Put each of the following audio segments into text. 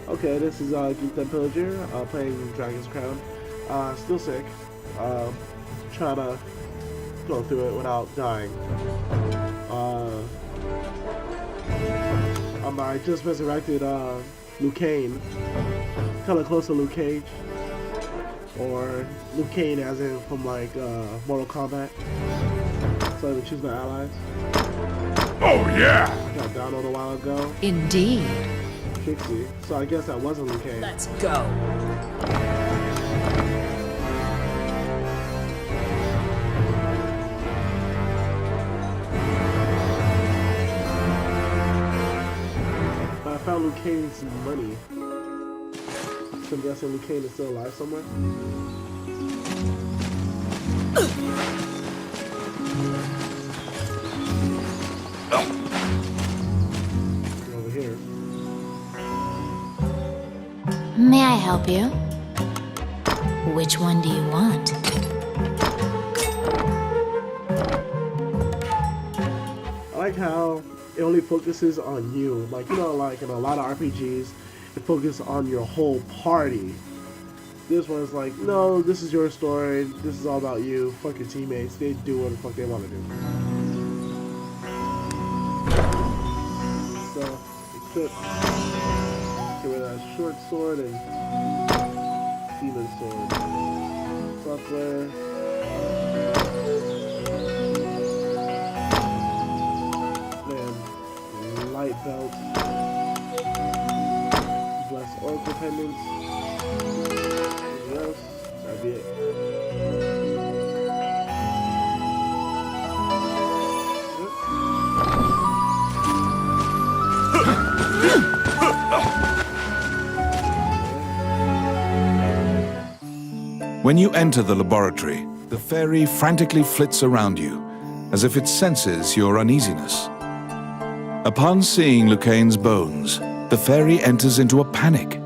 Okay, this is Geeked Up Pillager, playing Dragon's Crown. Still sick. Trying to go through it without dying. I just resurrected Lucain. Kinda close to Luke Cage. Or Lucain as in from like Mortal Kombat. So I would choose my allies. Oh yeah! I got downloaded a while ago. Indeed. Trixie. So I guess that wasn't Lucain. Let's go. I found Lucain's money. So I'm guessing Lucain is still alive somewhere. Over here. May I help you? Which one do you want? I like how it only focuses on you. Like, you know, like in a lot of RPGs, it focuses on your whole party. This one's like, no, this is your story. This is all about you. Fuck your teammates. They do what the fuck they want to do. So, equip. Get rid of that short sword and demon sword. Software. Light belt, bless oracle pendants. Anything else? That'd be it. When you enter the laboratory, the fairy frantically flits around you, as if it senses your uneasiness. Upon seeing Lucain's bones, the fairy enters into a panic.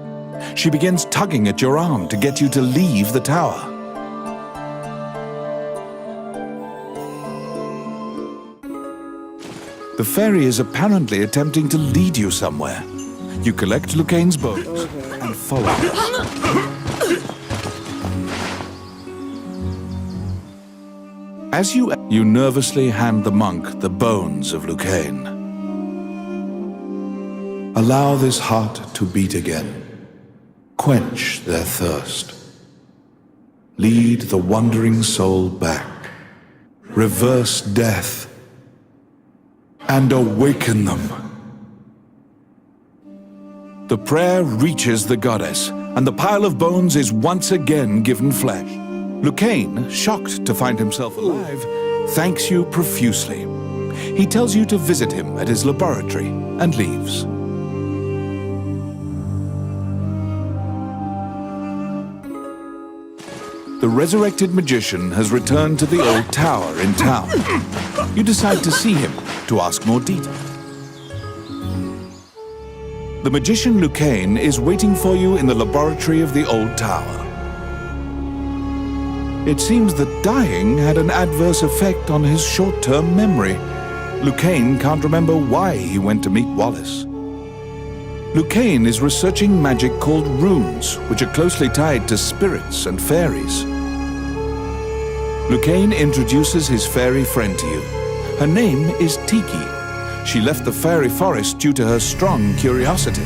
She begins tugging at your arm to get you to leave the tower. The fairy is apparently attempting to lead you somewhere. You collect Lucain's bones and follow. As you nervously hand the monk the bones of Lucain. Allow this heart to beat again. Quench their thirst. Lead the wandering soul back. Reverse death. And awaken them. The prayer reaches the goddess, and the pile of bones is once again given flesh. Lucain, shocked to find himself alive, thanks you profusely. He tells you to visit him at his laboratory and leaves. The resurrected magician has returned to the old tower in town. You decide to see him to ask more detail. The magician Lucain is waiting for you in the laboratory of the old tower. It seems that dying had an adverse effect on his short-term memory. Lucain can't remember why he went to meet Wallace. Lucain is researching magic called runes, which are closely tied to spirits and fairies. Lucain introduces his fairy friend to you. Her name is Tiki. She left the fairy forest due to her strong curiosity.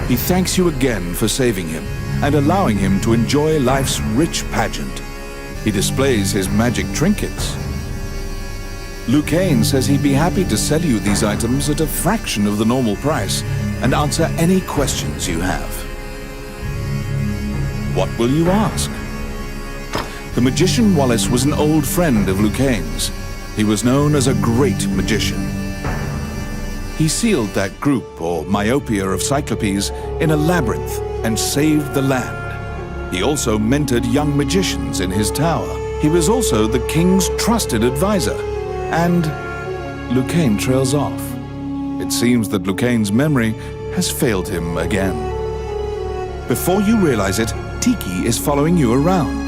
He thanks you again for saving him and allowing him to enjoy life's rich pageant. He displays his magic trinkets. Lucain says he'd be happy to sell you these items at a fraction of the normal price and answer any questions you have. What will you ask? The magician Wallace was an old friend of Lucain's. He was known as a great magician. He sealed that group, or myopia of Cyclopes, in a labyrinth and saved the land. He also mentored young magicians in his tower. He was also the king's trusted advisor. And Lucain trails off. It seems that Lucain's memory has failed him again. Before you realize it, Tiki is following you around.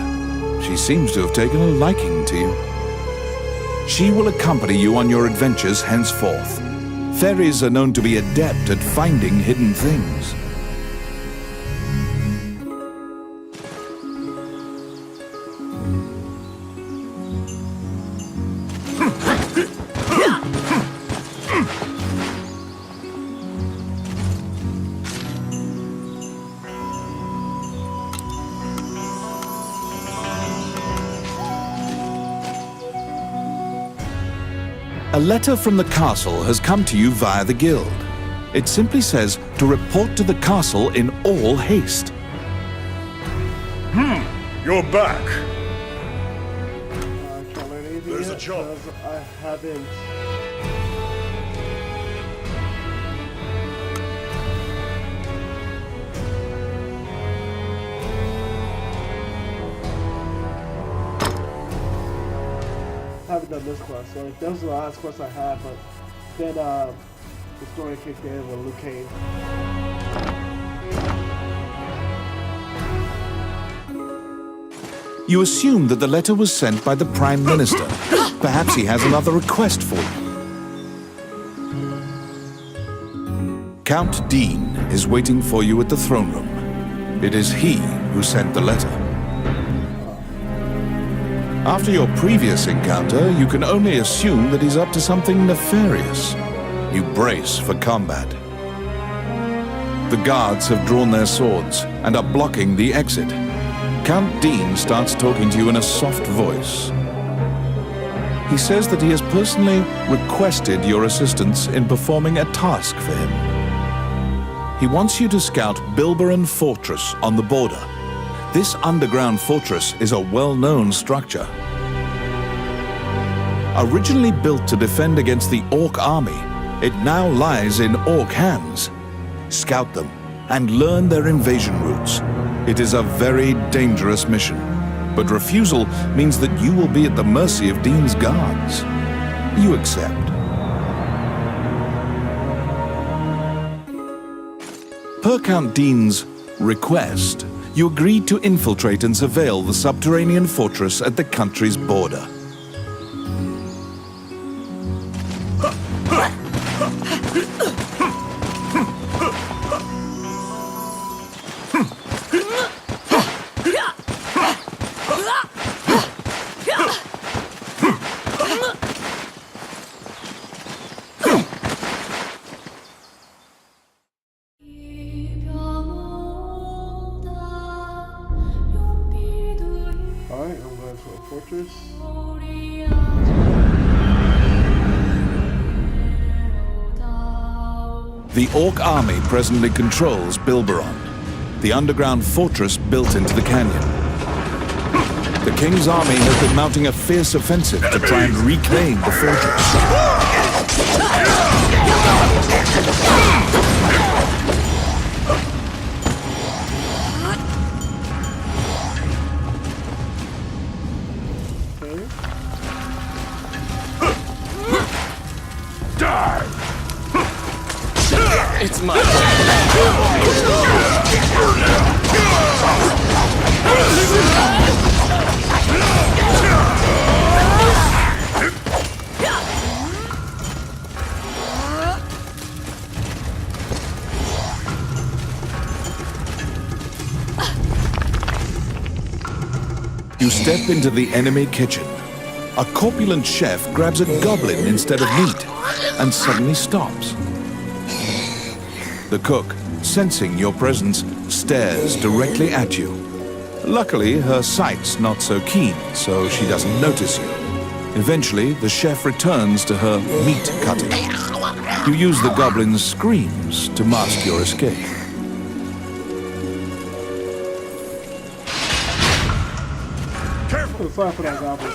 She seems to have taken a liking to you. She will accompany you on your adventures henceforth. Fairies are known to be adept at finding hidden things. A letter from the castle has come to you via the guild. It simply says to report to the castle in all haste. You're back. I can't learn anything There's a yet job. because I haven't. Done this quest, so that was the last quest I had, but then the story kicked in with Lucain. You assume that the letter was sent by the Prime Minister. Perhaps he has another request for you. Count Dean is waiting for you at the throne room. It is he who sent the letter. After your previous encounter, you can only assume that he's up to something nefarious. You brace for combat. The guards have drawn their swords and are blocking the exit. Count Dean starts talking to you in a soft voice. He says that he has personally requested your assistance in performing a task for him. He wants you to scout Bilbaron Fortress on the border. This underground fortress is a well-known structure. Originally built to defend against the Orc army, it now lies in Orc hands. Scout them and learn their invasion routes. It is a very dangerous mission, but refusal means that you will be at the mercy of Dean's guards. You accept. Per Count Dean's request, you agreed to infiltrate and surveil the subterranean fortress at the country's border. The Orc army presently controls Bilbaron, the underground fortress built into the canyon. The King's army has been mounting a fierce offensive to try and reclaim the fortress. It's my You step into the enemy kitchen. A corpulent chef grabs a goblin instead of meat and suddenly stops. The cook, sensing your presence, stares directly at you. Luckily, her sight's not so keen, so she doesn't notice you. Eventually, the chef returns to her meat cutting. You use the goblin's screams to mask your escape. Careful! Sorry for that goblin.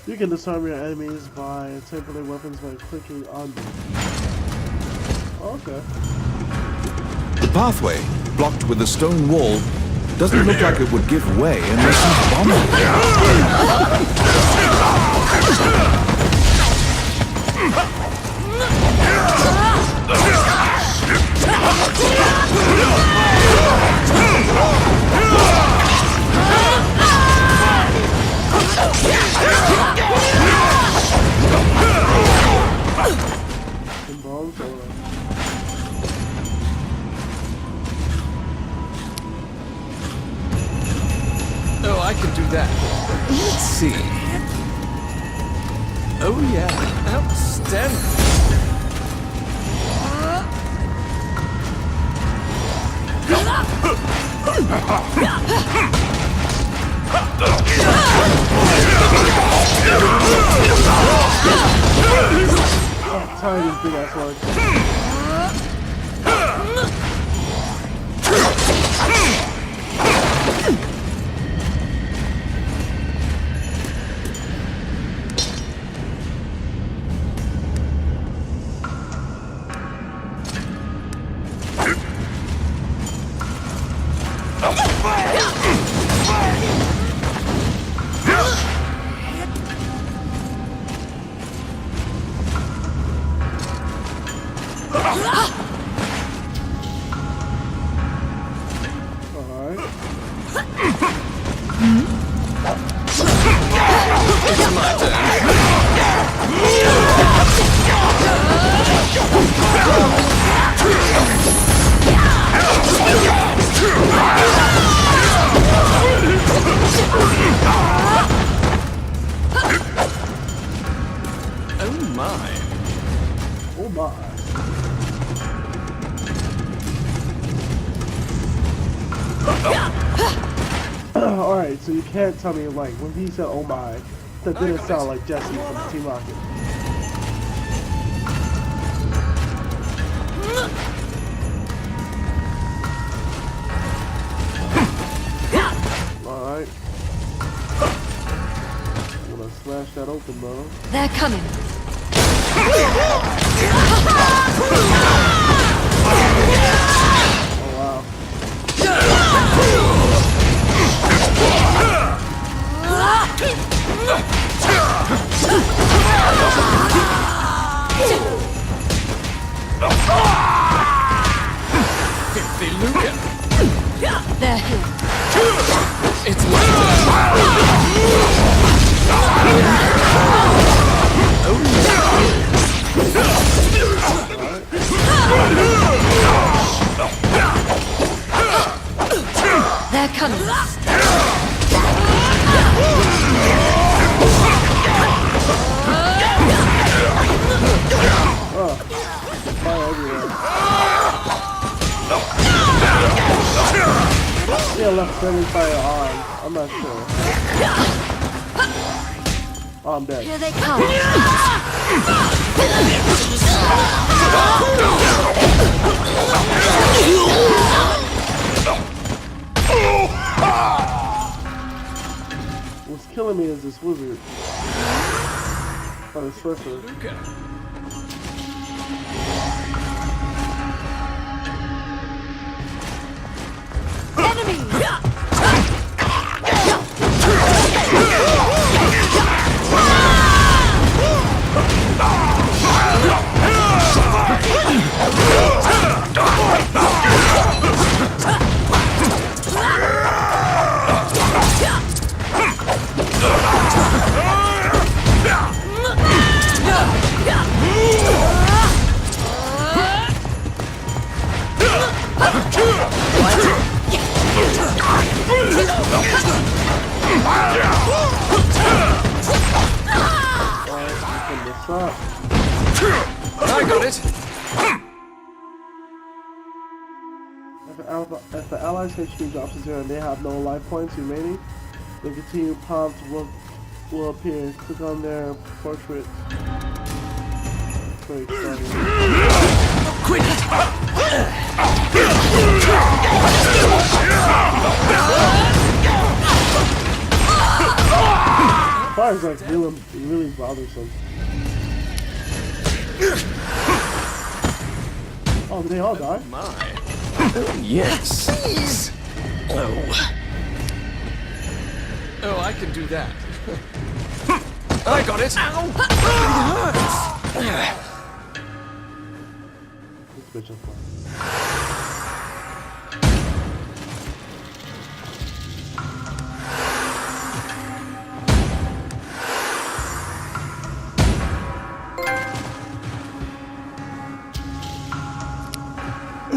You can disarm your enemies by tempering weapons by clicking on them. Okay. The pathway, blocked with a stone wall, doesn't look like it would give way unless you bomb it. Oh yeah, outstanding. Tiny big ass one. Alright, so you can't tell me, like, when he said, oh my, that didn't sound like Jesse from Team Rocket. Alright. I'm gonna smash that open, bro. They're coming. Oh, wow. Filthy Lucain. They're here. It's my turn. They're coming. Yeah, left friendly fire on. I'm not sure. Oh, I'm dead. Here they come. What's killing me is this wizard. Oh, the sorcerer. Enemy! I got it. If the allies HP drops to 0 and they have no life points remaining, the continued prompt will appear. Click on their portrait. Very exciting. Quit it. Fire's like really bothersome. Oh, did they all die? My. Oh, yes. Please. Oh. Oh, I can do that. I got it. Ow. It hurts. This bitch is fine.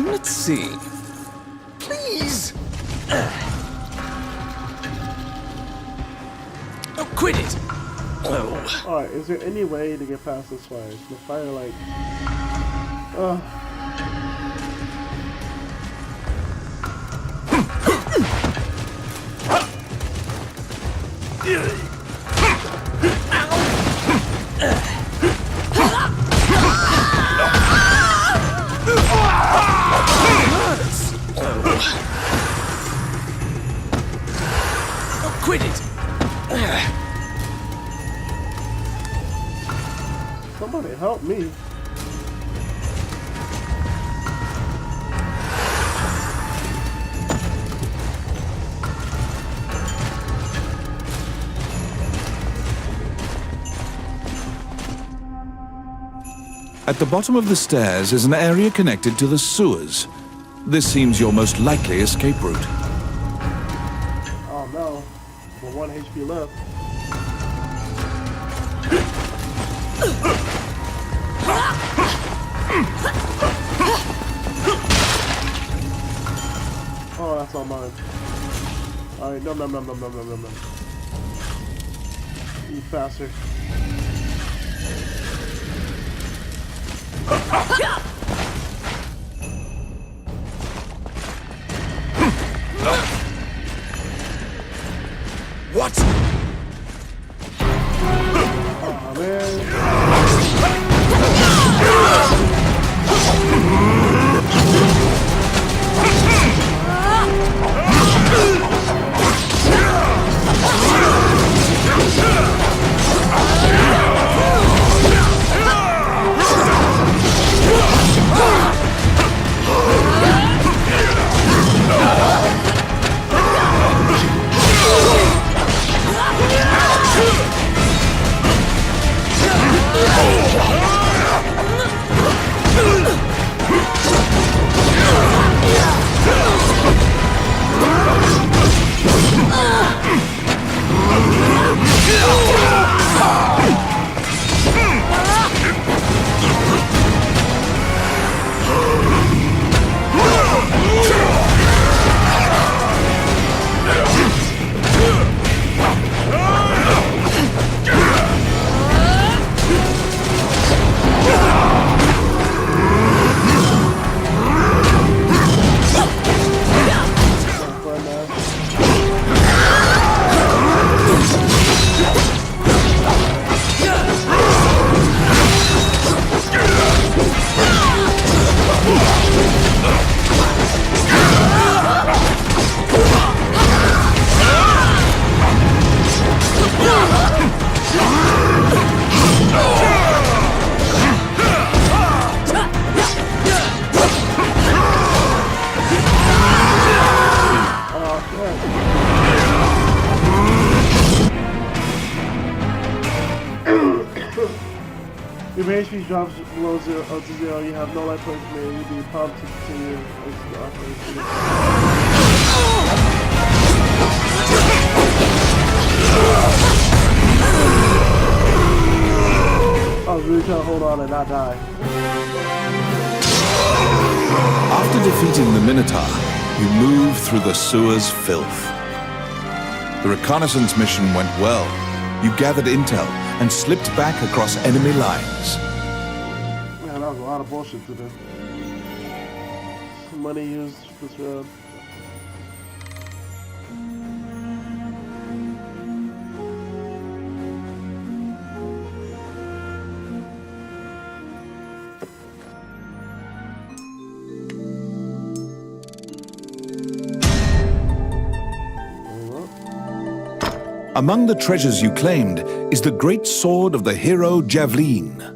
Let's see. Please. Oh, quit it. Oh. Alright, is there any way to get past this fire? The fire, like... Quit it! Somebody help me. At the bottom of the stairs is an area connected to the sewers. This seems your most likely escape route. Oh no. But 1 HP left. Oh, that's all mine. Alright, no. Eat faster. What? Oh man. If your HP drops below zero, to 0, you have no life points remaining. You'll be prompted to continue the operation. I was really trying to hold on and not die. After defeating the Minotaur, you move through the sewer's filth. The reconnaissance mission went well. You gathered intel and slipped back across enemy lines. Man, that was a lot of bullshit to do. Money used for this road. Among the treasures you claimed is the great sword of the hero Javelin.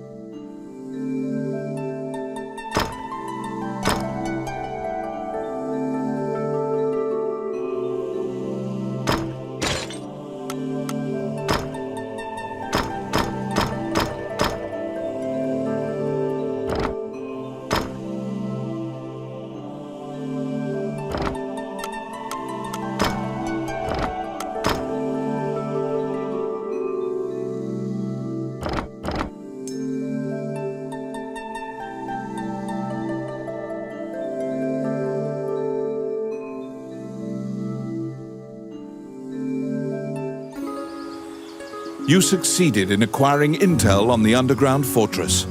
You succeeded in acquiring intel on the underground fortress.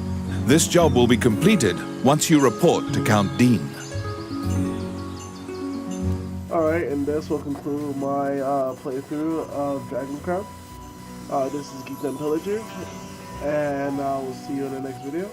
This job will be completed once you report to Count Dean. Alright, and this will conclude my playthrough of Dragon Crown. This is Geek and Pillager, and I will see you in the next video.